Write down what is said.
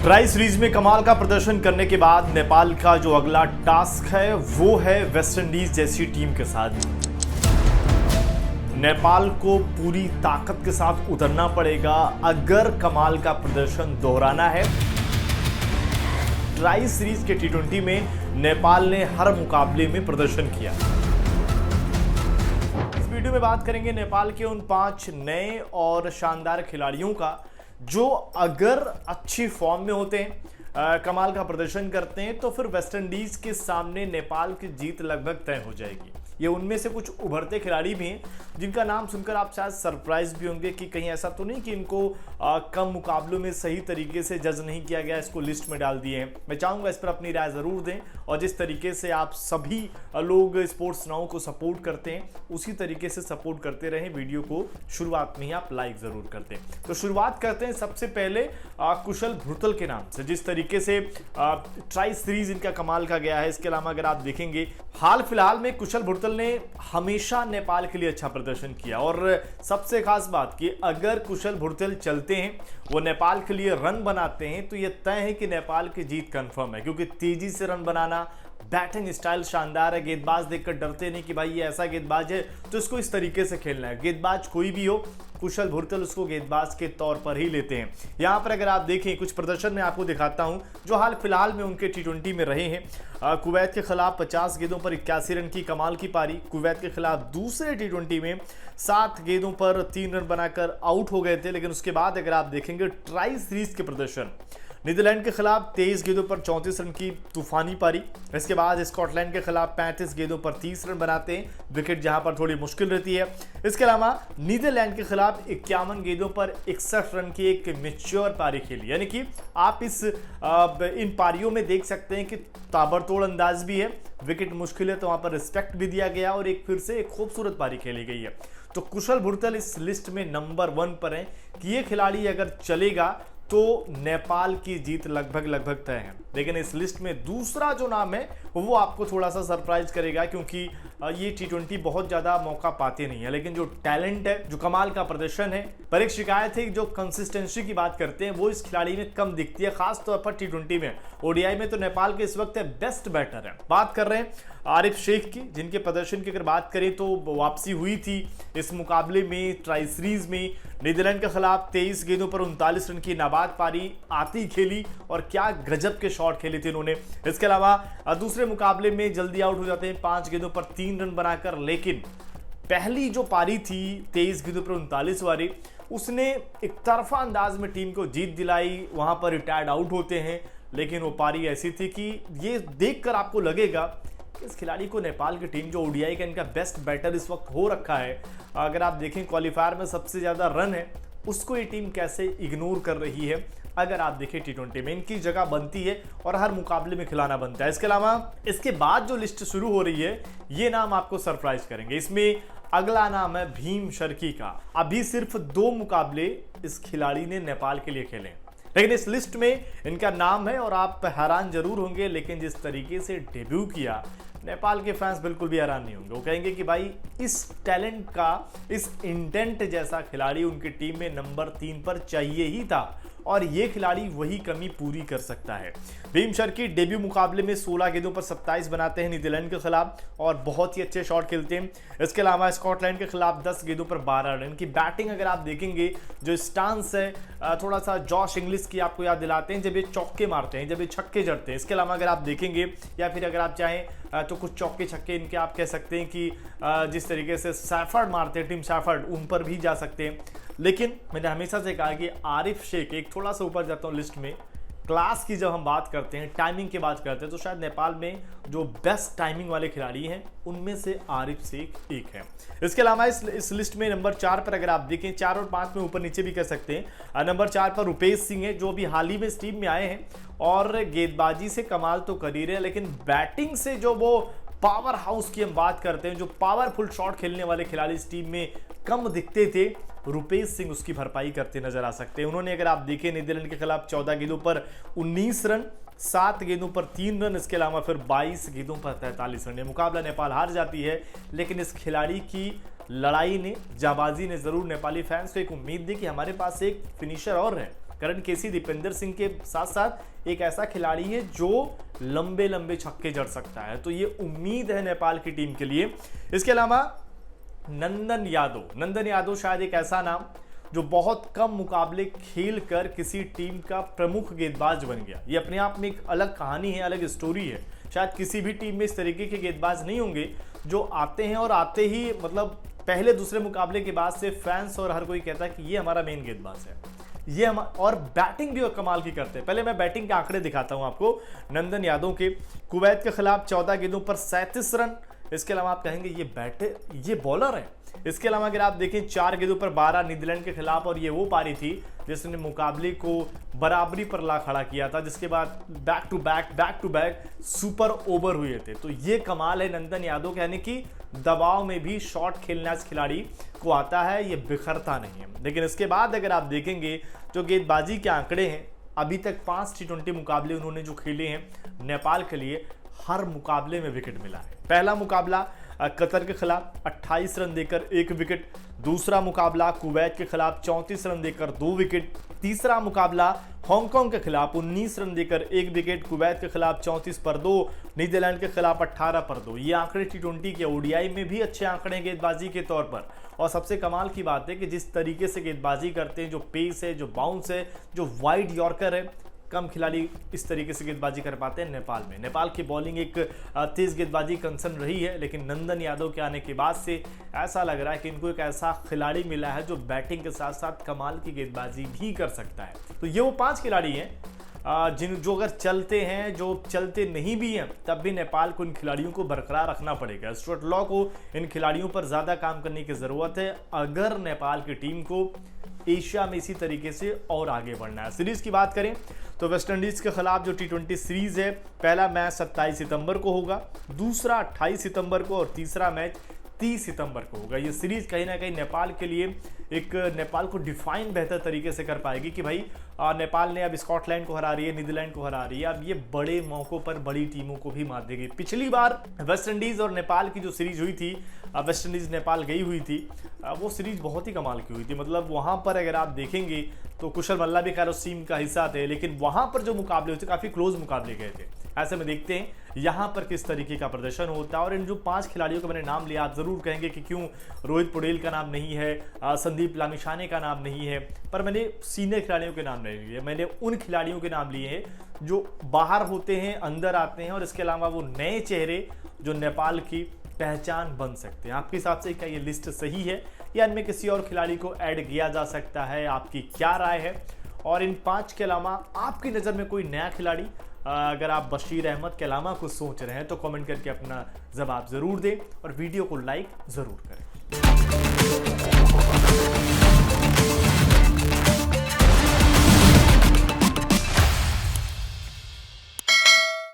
Tri series में कमाल का प्रदर्शन करने के बाद नेपाल का जो अगला टास्क है वो है वेस्टइंडीज जैसी टीम के साथ। नेपाल को पूरी ताकत के साथ उतरना पड़ेगा अगर कमाल का प्रदर्शन दोहराना है। ट्राई सीरीज के टी20 में नेपाल ने हर मुकाबले में प्रदर्शन किया। इस वीडियो में बात करेंगे नेपाल के उन 5 नए और शानदार खिलाड़ियों का जो अगर अच्छी फॉर्म में होते हैं, कमाल का प्रदर्शन करते हैं, तो फिर वेस्टइंडीज के सामने नेपाल की जीत लगभग तय हो जाएगी। ये उनमें से कुछ उभरते खिलाड़ी भी हैं जिनका नाम सुनकर आप शायद सरप्राइज भी होंगे कि कहीं ऐसा तो नहीं कि इनको कम मुकाबलों में सही तरीके से जज नहीं किया गया, इसको लिस्ट में डाल दिए हैं। मैं चाहूँगा इस पर अपनी राय ज़रूर दें और जिस तरीके से आप सभी लोग स्पोर्ट्स नाउ को सपोर्ट करते हैं उसी तरीके से सपोर्ट करते रहें। वीडियो को शुरुआत में ही आप लाइक ज़रूर करते हैं। तो शुरुआत करते हैं सबसे पहले कुशल भुर्तल के नाम से। जिस तरीके से ट्राई सीरीज इनका कमाल का गया है, इसके अलावा अगर आप देखेंगे हाल फिलहाल में कुशल भुर्तल ने हमेशा नेपाल के लिए अच्छा प्रदर्शन किया और सबसे खास बात कि अगर कुशल भुर्तल चलते हैं, वो नेपाल के लिए रन बनाते हैं, तो यह तय है कि नेपाल की जीत कंफर्म है, क्योंकि तेजी से रन बनाना, बैटिंग स्टाइल शानदार है। गेंदबाज देखकर डरते नहीं कि भाई ये ऐसा गेंदबाज है तो इसको इस तरीके से खेलना है। गेंदबाज कोई भी हो, कुशल भुर्तल उसको गेंदबाज के तौर पर ही लेते हैं। यहाँ पर अगर आप देखें कुछ प्रदर्शन में आपको दिखाता हूँ जो हाल फिलहाल में उनके टी20 में रहे हैं। कुवैत के खिलाफ 50 गेंदों पर 81 रन की कमाल की पारी। कुवैत के खिलाफ दूसरे टी20 में 7 गेंदों पर 3 रन बनाकर आउट हो गए थे। लेकिन उसके बाद अगर आप देखेंगे ट्राई सीरीज के प्रदर्शन, नीदरलैंड के खिलाफ 23 गेंदों पर 34 रन की तूफानी पारी। इसके बाद स्कॉटलैंड के खिलाफ 35 गेंदों पर 30 रन बनाते हैं, विकेट जहां पर थोड़ी मुश्किल रहती है। इसके अलावा नीदरलैंड के खिलाफ 51 गेंदों पर 61 रन की एक मैच्योर पारी खेली। यानी कि आप इन पारियों में देख सकते हैं कि ताबड़तोड़ अंदाज भी है, विकेट मुश्किल है तो वहां पर रिस्पेक्ट भी दिया गया और एक फिर से एक खूबसूरत पारी खेली गई है। तो कुशल भुर्तल इस लिस्ट में नंबर 1 पर है कि ये खिलाड़ी अगर चलेगा तो नेपाल की जीत लगभग तय है। लेकिन इस लिस्ट में दूसरा जो नाम है वो आपको थोड़ा सा सरप्राइज करेगा, क्योंकि ये टी20 बहुत ज़्यादा मौका पाते नहीं है। लेकिन जो टैलेंट है, जो कमाल का प्रदर्शन है, पर एक शिकायत है जो कंसिस्टेंसी की बात करते हैं वो इस खिलाड़ी में कम दिखती है, खासतौर पर टी20 में। ओडीआई में तो नेपाल के इस वक्त बेस्ट बैटर है। बात कर रहे हैं आरिफ शेख की, जिनके प्रदर्शन की अगर बात करें तो वापसी हुई थी इस मुकाबले में ट्राई सीरीज में। नीदरलैंड के खिलाफ 23 गेंदों पर 39 रन की नाबाद पारी आती खेली और क्या गजब के शॉट खेले थे उन्होंने। इसके अलावा दूसरे मुकाबले में जल्दी आउट हो जाते हैं 5 गेंदों पर 3 रन बनाकर। लेकिन पहली जो पारी थी 23 गेंदों पर 39 वाली, उसने एक तरफा अंदाज में टीम को जीत दिलाई। वहां पर रिटायर्ड आउट होते हैं, लेकिन वो पारी ऐसी थी कि ये देखकर आपको लगेगा इस खिलाड़ी को नेपाल की टीम, जो ओडीआई का इनका बेस्ट बैटर इस वक्त हो रखा है, अगर आप देखें क्वालिफायर में सबसे ज़्यादा रन है, उसको ये टीम कैसे इग्नोर कर रही है। अगर आप देखें टी20 में इनकी जगह बनती है और हर मुकाबले में खिलाना बनता है। इसके अलावा इसके बाद जो लिस्ट शुरू हो रही है, ये नाम आपको सरप्राइज करेंगे। इसमें अगला नाम है भीम शर्की का। अभी सिर्फ 2 मुकाबले इस खिलाड़ी ने नेपाल के लिए खेले, लेकिन इस लिस्ट में इनका नाम है और आप हैरान जरूर होंगे। लेकिन जिस तरीके से डेब्यू किया, नेपाल के फैंस बिल्कुल भी हैरान नहीं होंगे। वो कहेंगे कि भाई इस टैलेंट का, इस इंटेंट जैसा खिलाड़ी उनकी टीम में नंबर 3 पर चाहिए ही था और ये खिलाड़ी वही कमी पूरी कर सकता है। भीम शर्की डेब्यू मुकाबले में 16 गेंदों पर 27 बनाते हैं नीदरलैंड के खिलाफ और बहुत ही अच्छे शॉट खेलते हैं। इसके अलावा स्कॉटलैंड के खिलाफ 10 गेंदों पर 12 रन की बैटिंग। अगर आप देखेंगे जो स्टांस है, थोड़ा सा जॉश इंग्लिश की आपको याद दिलाते हैं जब ये चौके मारते हैं, जब ये छक्के जड़ते हैं। इसके अलावा अगर आप देखेंगे या फिर अगर आप चाहें तो कुछ चौके छक्के इनके आप कह सकते हैं कि जिस तरीके से सैफर्ड मारते हैं टीम सैफर्ड, उन पर भी जा सकते हैं। लेकिन मैंने हमेशा से कहा कि आरिफ शेख एक थोड़ा सा ऊपर जाता हूँ लिस्ट में। क्लास की जब हम बात करते हैं, टाइमिंग की बात करते हैं, तो शायद नेपाल में जो बेस्ट टाइमिंग वाले खिलाड़ी हैं उनमें से आरिफ शेख एक है। इसके अलावा इस लिस्ट में नंबर 4 पर अगर आप देखें, 4 और 5 में ऊपर नीचे भी कर सकते हैं। नंबर 4 पर रुपेश सिंह है, जो अभी हाल ही में इस टीम में आए हैं और गेंदबाजी से कमाल तो कर ही रहे हैं, लेकिन बैटिंग से जो वो पावर हाउस की हम बात करते हैं, जो पावरफुल शॉट खेलने वाले खिलाड़ी इस टीम में कम दिखते थे, रुपेश सिंह उसकी भरपाई करते नजर आ सकते हैं। उन्होंने अगर आप देखें नीदरलैंड के खिलाफ 14 गेंदों पर 19 रन, 7 गेंदों पर 3 रन, इसके अलावा फिर 22 गेंदों पर 43 रन। मुकाबला नेपाल हार जाती है, लेकिन इस खिलाड़ी की लड़ाई ने, जाबाजी ने जरूर नेपाली फैंस को एक उम्मीद दी कि हमारे पास एक फिनिशर और है करण केसी दीपेंद्र सिंह के साथ साथ एक ऐसा खिलाड़ी है जो लंबे लंबे छक्के जड़ सकता है, तो ये उम्मीद है नेपाल की टीम के लिए। इसके अलावा नंदन यादव शायद एक ऐसा नाम जो बहुत कम मुकाबले खेल कर किसी टीम का प्रमुख गेंदबाज बन गया। ये अपने आप में एक अलग कहानी है, अलग स्टोरी है। शायद किसी भी टीम में इस तरीके के गेंदबाज नहीं होंगे जो आते हैं और आते ही मतलब पहले दूसरे मुकाबले के बाद से फैंस और हर कोई कहता है कि ये हमारा मेन गेंदबाज है। ये हम और बैटिंग भी कमाल की करते हैं। पहले मैं बैटिंग के आंकड़े दिखाता हूं आपको नंदन यादव के। कुवैत के खिलाफ 14 गेंदों पर 37 रन। इसके अलावा आप कहेंगे ये बॉलर है। इसके अलावा अगर आप देखें 4 गेंदों पर 12 नीदरलैंड के खिलाफ, और ये वो पारी थी जिसने मुकाबले को बराबरी पर ला खड़ा किया था, जिसके बाद back to back super over हुए थे। तो ये कमाल है नंदन यादव, यानी कि दबाव में भी शॉट खेलना इस खिलाड़ी को आता है, ये बिखरता नहीं है। लेकिन इसके बाद अगर आप देखेंगे जो गेंदबाजी के आंकड़े हैं, अभी तक 5 T20 मुकाबले उन्होंने जो खेले हैं नेपाल के लिए, हर मुकाबले में विकेट मिला है। पहला मुकाबला कतर के खिलाफ 28 रन देकर 1 विकेट, दूसरा मुकाबला कुवैत के खिलाफ 34 रन देकर 2 विकेट, तीसरा मुकाबला हांगकांग के खिलाफ 19 रन देकर 1 विकेट, कुवैत के खिलाफ 34 पर 2, नीदरलैंड के खिलाफ 18 पर 2। ये आंकड़े T20 के ओडीआई में भी अच्छे आंकड़े हैं गेंदबाजी के तौर पर। और सबसे कमाल की बात है कि जिस तरीके से गेंदबाजी करते हैं, जो पेस है, जो बाउंस है, जो वाइड यॉर्कर है, कम खिलाड़ी इस तरीके से गेंदबाजी कर पाते हैं नेपाल में। नेपाल की बॉलिंग एक तेज गेंदबाजी कंसर्न रही है, लेकिन नंदन यादव के आने के बाद से ऐसा लग रहा है कि इनको एक ऐसा खिलाड़ी मिला है जो बैटिंग के साथ साथ कमाल की गेंदबाजी भी कर सकता है। तो ये वो 5 खिलाड़ी हैं जो अगर चलते हैं, जो चलते नहीं भी हैं, तब भी नेपाल को इन खिलाड़ियों को बरकरार रखना पड़ेगा। स्टुअर्ट लॉ को इन खिलाड़ियों पर ज़्यादा काम करने की ज़रूरत है अगर नेपाल की टीम को एशिया में इसी तरीके से और आगे बढ़ना है। सीरीज की बात करें तो वेस्टइंडीज़ के खिलाफ जो T20 सीरीज है, पहला मैच 27 सितंबर को होगा, दूसरा 28 सितंबर को और तीसरा मैच 30 सितंबर को होगा। ये सीरीज कहीं ना कहीं नेपाल के लिए नेपाल को डिफाइन बेहतर तरीके से कर पाएगी कि भाई नेपाल ने अब स्कॉटलैंड को हरा रही है, नीदरलैंड को हरा रही है, अब ये बड़े मौकों पर बड़ी टीमों को भी मात देगी। पिछली बार वेस्टइंडीज़ और नेपाल की जो सीरीज हुई थी, वेस्टइंडीज़ नेपाल गई हुई थी, वो सीरीज बहुत ही कमाल की हुई थी। मतलब वहाँ पर अगर आप देखेंगे तो कुशल मल्ला भी खैर उस टीम का हिस्सा थे, लेकिन वहाँ पर जो मुकाबले हुए थे काफ़ी क्लोज मुकाबले गए थे। ऐसे में देखते हैं यहाँ पर किस तरीके का प्रदर्शन होता है। और इन जो 5 खिलाड़ियों का मैंने नाम लिया, आप जरूर कहेंगे कि क्यों रोहित पौडेल का नाम नहीं है, संदीप लामिछाने का नाम नहीं है, पर मैंने सीनियर खिलाड़ियों के नाम नहीं लिए। मैंने उन खिलाड़ियों के नाम लिए हैं जो बाहर होते हैं, अंदर आते हैं, और इसके अलावा वो नए चेहरे जो नेपाल की पहचान बन सकते हैं। आपके हिसाब से क्या ये लिस्ट सही है या इनमें किसी और खिलाड़ी को ऐड किया जा सकता है? आपकी क्या राय है? और इन 5 के अलावा आपकी नज़र में कोई नया खिलाड़ी, अगर आप बशीर अहमद के अलावा कुछ सोच रहे हैं तो कमेंट करके अपना जवाब ज़रूर दें और वीडियो को लाइक ज़रूर करें।